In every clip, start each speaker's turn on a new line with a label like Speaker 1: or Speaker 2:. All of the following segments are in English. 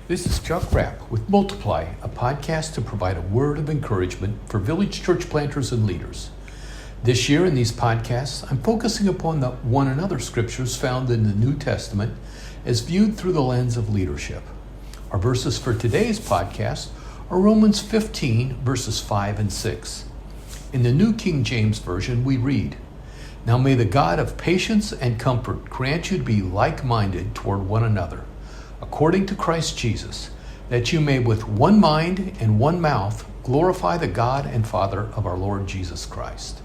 Speaker 1: This is Chuck Rapp with Multiply, a podcast to provide a word of encouragement for village church planters and leaders. This year in these podcasts, I'm focusing upon the one another scriptures found in the New Testament as viewed through the lens of leadership. Our verses for today's podcast are Romans 15, verses 5 and 6. In the New King James Version, we read, "Now may the God of patience and comfort grant you to be like-minded toward one another, according to Christ Jesus, that you may with one mind and one mouth glorify the God and Father of our Lord Jesus Christ."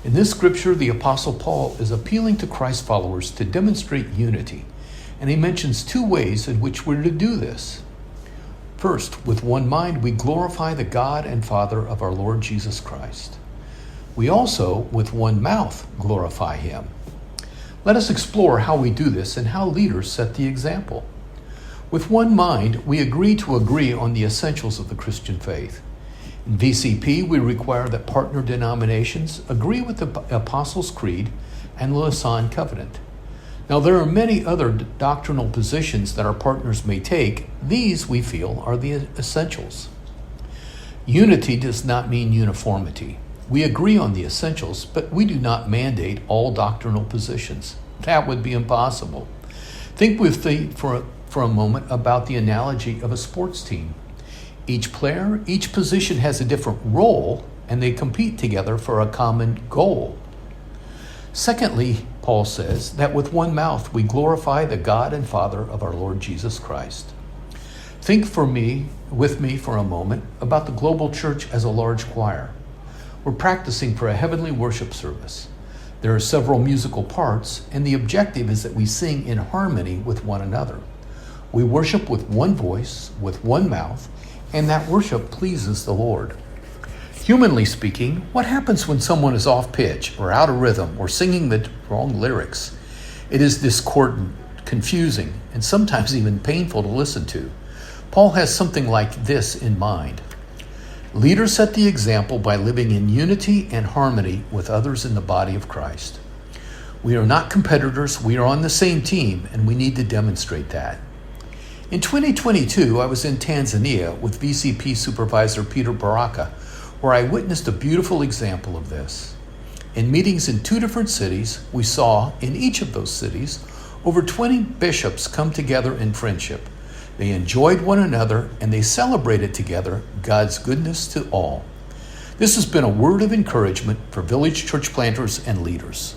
Speaker 1: In this scripture, the Apostle Paul is appealing to Christ followers to demonstrate unity, and he mentions two ways in which we're to do this. First, with one mind, we glorify the God and Father of our Lord Jesus Christ. We also, with one mouth, glorify him. Let us explore how we do this and how leaders set the example. With one mind, we agree on the essentials of the Christian faith. In VCP, we require that partner denominations agree with the Apostles' Creed and Lausanne Covenant. Now, there are many other doctrinal positions that our partners may take. These, we feel, are the essentials. Unity does not mean uniformity. We agree on the essentials, but we do not mandate all doctrinal positions. That would be impossible. Think with me for a moment about the analogy of a sports team. Each player, each position has a different role, and they compete together for a common goal. Secondly, Paul says that with one mouth we glorify the God and Father of our Lord Jesus Christ. Think with me for a moment about the global church as a large choir. We're practicing for a heavenly worship service. There are several musical parts, and the objective is that we sing in harmony with one another. We worship with one voice, with one mouth, and that worship pleases the Lord. Humanly speaking, what happens when someone is off pitch or out of rhythm or singing the wrong lyrics? It is discordant, confusing, and sometimes even painful to listen to. Paul has something like this in mind. Leaders set the example by living in unity and harmony with others in the body of Christ. We are not competitors, we are on the same team, and we need to demonstrate that. In 2022, I was in Tanzania with VCP Supervisor Peter Baraka, where I witnessed a beautiful example of this. In meetings in two different cities, we saw, in each of those cities, over 20 bishops come together in friendship. They enjoyed one another and they celebrated together God's goodness to all. This has been a word of encouragement for village church planters and leaders.